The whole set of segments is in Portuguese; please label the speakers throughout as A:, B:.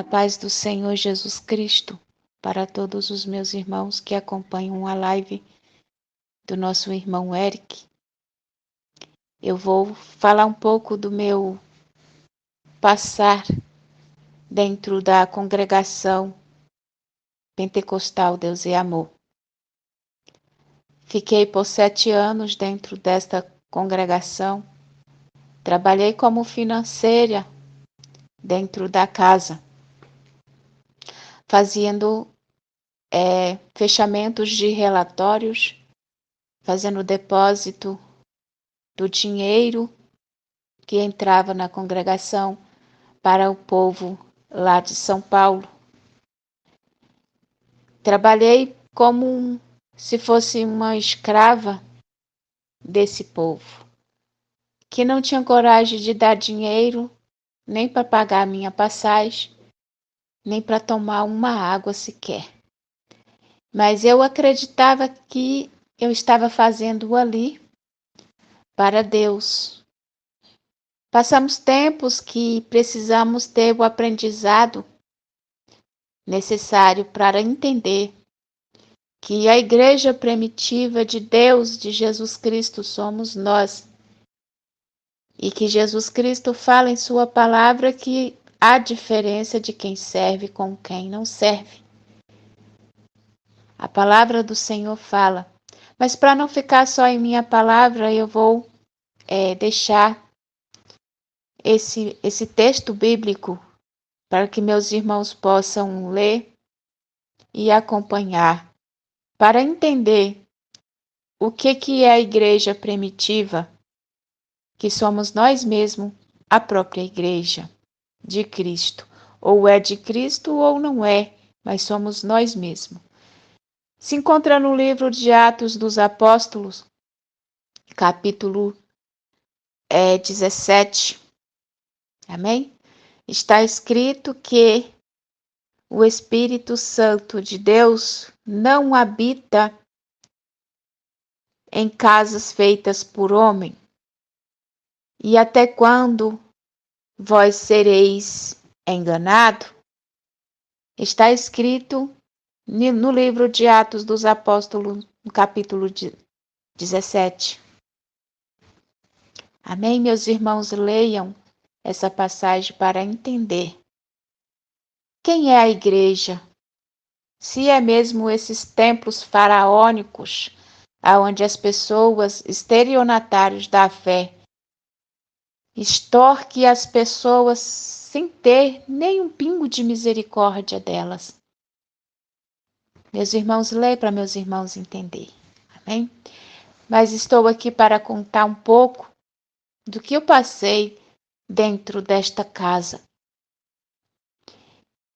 A: paz do Senhor Jesus Cristo para todos os meus irmãos que acompanham a live do nosso irmão Eric. Eu vou falar um pouco do meu passar dentro da congregação pentecostal Deus e Amor. Fiquei por 7 anos dentro desta congregação. Trabalhei como financeira dentro da casa, fazendo fechamentos de relatórios, fazendo depósito do dinheiro que entrava na congregação para o povo lá de São Paulo. Trabalhei como se fosse uma escrava desse povo, que não tinha coragem de dar dinheiro nem para pagar a minha passagem, nem para tomar uma água sequer. Mas eu acreditava que eu estava fazendo ali para Deus. Passamos tempos que precisamos ter o aprendizado necessário para entender que a igreja primitiva de Deus, de Jesus Cristo, somos nós. E que Jesus Cristo fala em sua palavra que há diferença de quem serve com quem não serve. A palavra do Senhor fala. Mas para não ficar só em minha palavra, eu vou deixar esse texto bíblico para que meus irmãos possam ler e acompanhar, para entender o que é a igreja primitiva, que somos nós mesmos, a própria igreja de Cristo. Ou é de Cristo ou não é, mas somos nós mesmos. Se encontra no livro de Atos dos Apóstolos, capítulo 17. Amém? Está escrito que o Espírito Santo de Deus não habita em casas feitas por homem. E até quando vós sereis enganados? Está escrito no livro de Atos dos Apóstolos, no capítulo 17. Amém, meus irmãos? Leiam essa passagem para entender quem é a igreja. Se é mesmo esses templos faraônicos, onde as pessoas, estelionatários da fé, extorquem as pessoas sem ter nem um pingo de misericórdia delas. Meus irmãos, leia para meus irmãos entender. Amém? Mas estou aqui para contar um pouco do que eu passei dentro desta casa.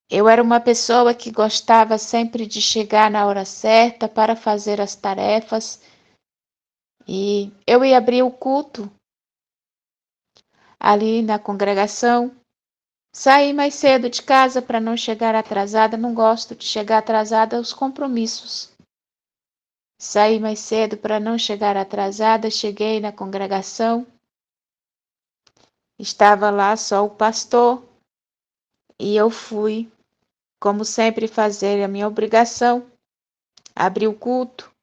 A: Eu era uma pessoa que gostava sempre de chegar na hora certa para fazer as tarefas. E eu ia abrir o culto ali na congregação. Saí mais cedo de casa para não chegar atrasada. Não gosto de chegar atrasada aos compromissos. Saí mais cedo para não chegar atrasada. Cheguei na congregação. Estava lá só o pastor. E eu fui, como sempre, fazer a minha obrigação. Abrir o culto.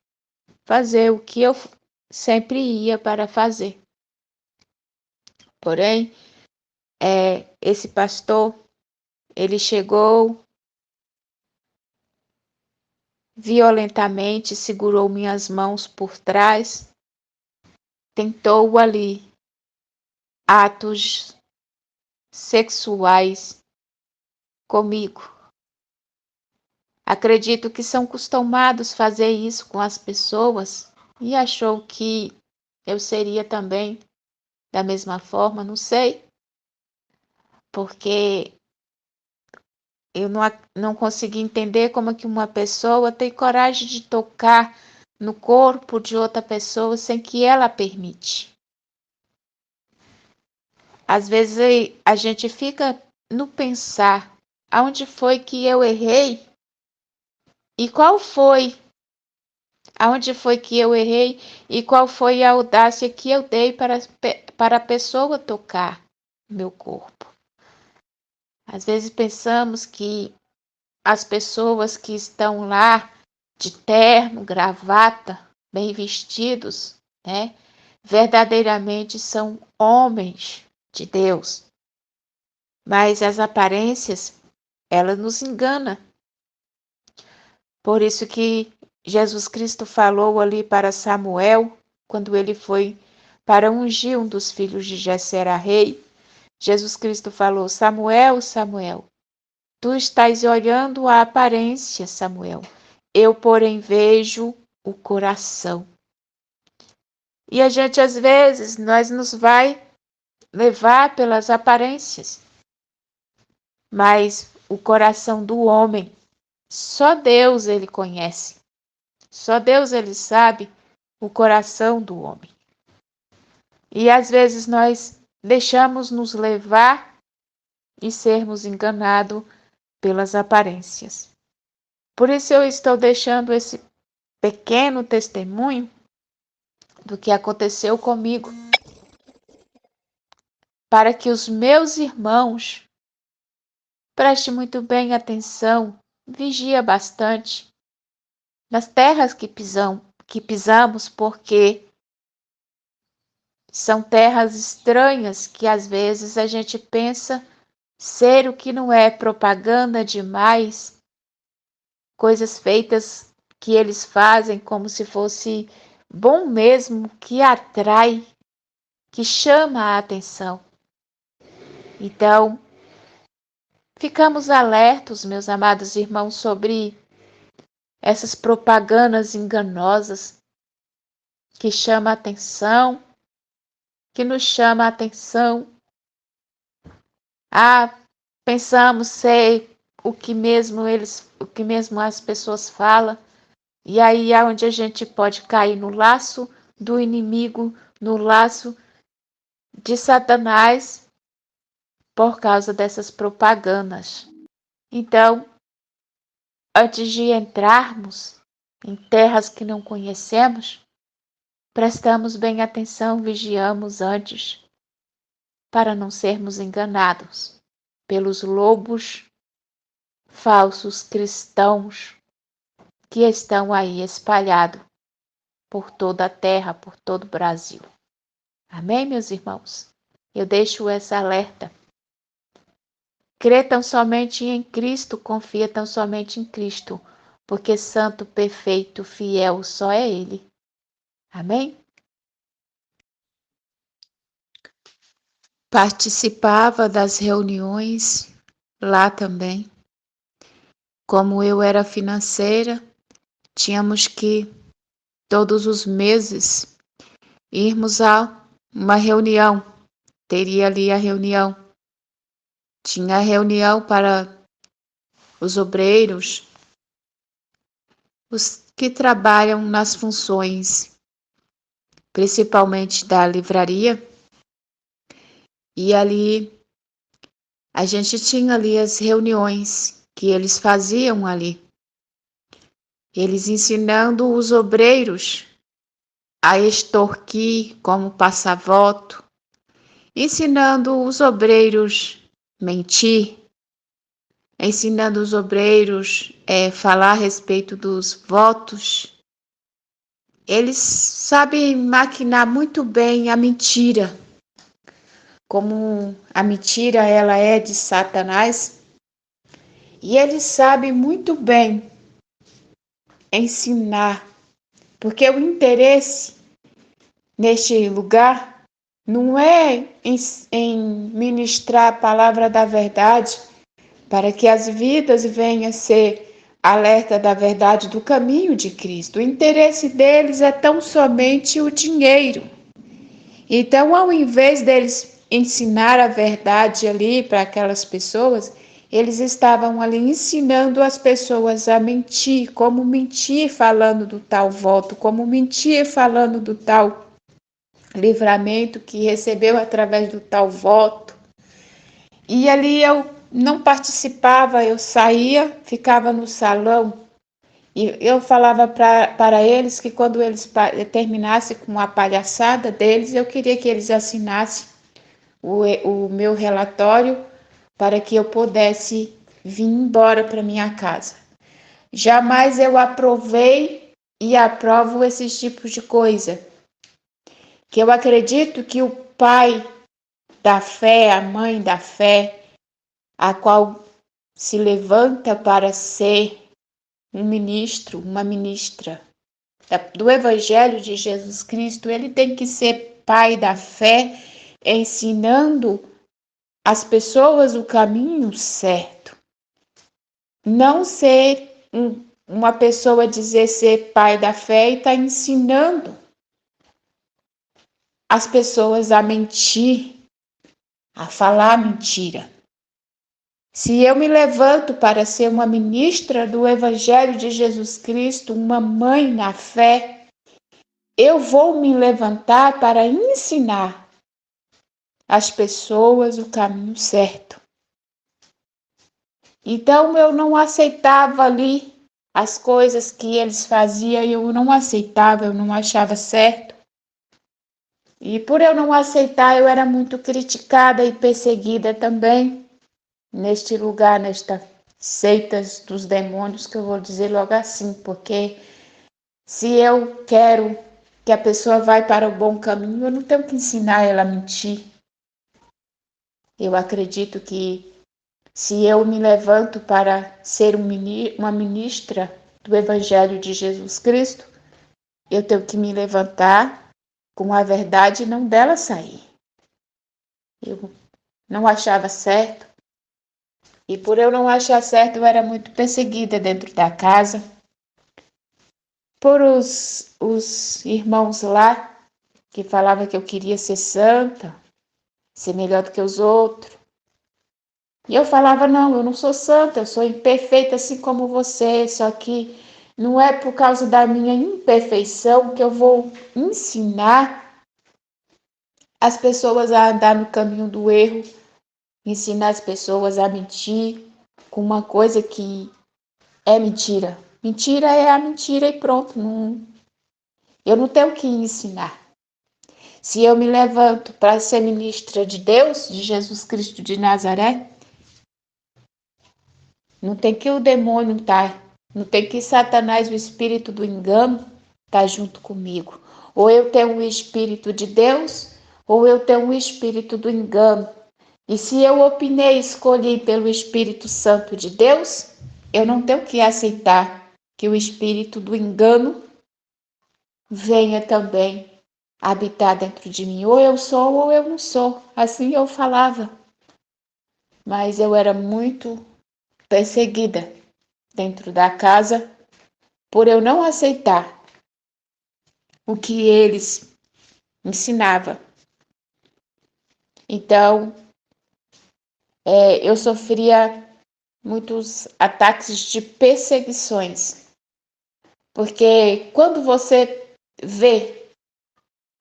A: Fazer o que eu sempre ia para fazer. Porém, esse pastor, ele chegou violentamente, segurou minhas mãos por trás, tentou ali atos sexuais comigo. Acredito que são acostumados a fazer isso com as pessoas e achou que eu seria também da mesma forma, não sei, porque eu não consegui entender como que uma pessoa tem coragem de tocar no corpo de outra pessoa sem que ela permite. Às vezes a gente fica no pensar, aonde foi que eu errei? E qual foi? Aonde foi que eu errei? E qual foi a audácia que eu dei para a pessoa tocar meu corpo? Às vezes pensamos que as pessoas que estão lá de terno, gravata, bem vestidos, né, verdadeiramente são homens de Deus. Mas as aparências, elas nos enganam. Por isso que Jesus Cristo falou ali para Samuel, quando ele foi para ungir um dos filhos de Jessé era rei, Jesus Cristo falou: Samuel, Samuel, tu estás olhando a aparência, Samuel. Eu, porém, vejo o coração. E a gente, às vezes, nós nos vai levar pelas aparências. Mas o coração do homem, só Deus ele conhece. Só Deus ele sabe o coração do homem. E às vezes nós deixamos nos levar e sermos enganados pelas aparências. Por isso eu estou deixando esse pequeno testemunho do que aconteceu comigo, para que os meus irmãos prestem muito bem atenção, vigia bastante nas terras que pisamos, porque são terras estranhas que às vezes a gente pensa ser o que não é, propaganda demais, coisas feitas que eles fazem como se fosse bom mesmo, que atrai, que chama a atenção. Então, ficamos alertos, meus amados irmãos, sobre essas propagandas enganosas que chamam a atenção, que nos chama a atenção. Ah, pensamos ser o que mesmo as pessoas falam, e aí é onde a gente pode cair no laço do inimigo, no laço de Satanás, por causa dessas propagandas. Então, antes de entrarmos em terras que não conhecemos, prestamos bem atenção, vigiamos antes, para não sermos enganados pelos lobos falsos cristãos que estão aí espalhados por toda a terra, por todo o Brasil. Amém, meus irmãos? Eu deixo essa alerta. Crê tão somente em Cristo, confia tão somente em Cristo, porque santo, perfeito, fiel só é Ele. Amém? Participava das reuniões lá também. Como eu era financeira, tínhamos que, todos os meses, irmos a uma reunião. Teria ali a reunião. Tinha reunião para os obreiros, os que trabalham nas funções, principalmente da livraria. E ali, a gente tinha ali as reuniões que eles faziam ali. Eles ensinando os obreiros a extorquir, como passar voto, ensinando os obreiros mentir, ensinando os obreiros falar a respeito dos votos. Eles sabem maquinar muito bem a mentira, como a mentira ela é de Satanás, e eles sabem muito bem ensinar, porque o interesse neste lugar não é em ministrar a palavra da verdade, para que as vidas venham a ser alerta da verdade do caminho de Cristo. O interesse deles é tão somente o dinheiro. Então, ao invés deles ensinar a verdade ali para aquelas pessoas, eles estavam ali ensinando as pessoas a mentir, como mentir falando do tal voto, como mentir falando do tal livramento que recebeu através do tal voto. E ali eu não participava, eu saía, ficava no salão e eu falava para eles que quando eles terminassem com a palhaçada deles, eu queria que eles assinassem o meu relatório para que eu pudesse vir embora para minha casa. Jamais eu aprovei e aprovo esses tipos de coisa. Que eu acredito que o pai da fé, a mãe da fé, a qual se levanta para ser um ministro, uma ministra do Evangelho de Jesus Cristo, ele tem que ser pai da fé, ensinando as pessoas o caminho certo. Não ser uma pessoa dizer ser pai da fé e estar ensinando as pessoas a mentir, a falar mentira. Se eu me levanto para ser uma ministra do Evangelho de Jesus Cristo, uma mãe na fé, eu vou me levantar para ensinar às pessoas o caminho certo. Então eu não aceitava ali as coisas que eles faziam, eu não aceitava, eu não achava certo. E por eu não aceitar, eu era muito criticada e perseguida também neste lugar, nestas seitas dos demônios, que eu vou dizer logo assim, porque se eu quero que a pessoa vá para o bom caminho, eu não tenho que ensinar ela a mentir. Eu acredito que se eu me levanto para ser uma ministra do Evangelho de Jesus Cristo, eu tenho que me levantar com a verdade e não dela sair. Eu não achava certo, e por eu não achar certo, eu era muito perseguida dentro da casa por os irmãos lá, que falavam que eu queria ser santa, ser melhor do que os outros. E eu falava, não, eu não sou santa, eu sou imperfeita assim como você, só que não é por causa da minha imperfeição que eu vou ensinar as pessoas a andar no caminho do erro, ensinar as pessoas a mentir com uma coisa que é mentira. Mentira é a mentira e pronto. Não, eu não tenho que ensinar. Se eu me levanto para ser ministra de Deus, de Jesus Cristo de Nazaré, não tem que o demônio estar, não tem que Satanás, o espírito do engano, estar junto comigo. Ou eu tenho o espírito de Deus, ou eu tenho o espírito do engano. E se eu opinei e escolhi pelo Espírito Santo de Deus, eu não tenho que aceitar que o espírito do engano venha também habitar dentro de mim. Ou eu sou ou eu não sou. Assim eu falava. Mas eu era muito perseguida dentro da casa por eu não aceitar o que eles ensinavam. Então, eu sofria muitos ataques de perseguições, porque quando você vê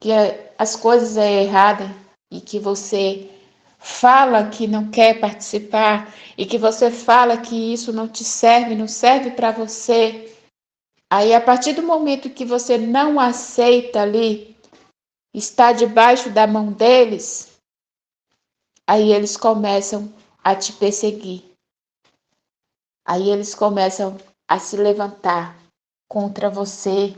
A: que as coisas é errada e que você fala que não quer participar e que você fala que isso não te serve, não serve para você, aí a partir do momento que você não aceita ali, está debaixo da mão deles, aí eles começam a te perseguir. Aí eles começam a se levantar contra você,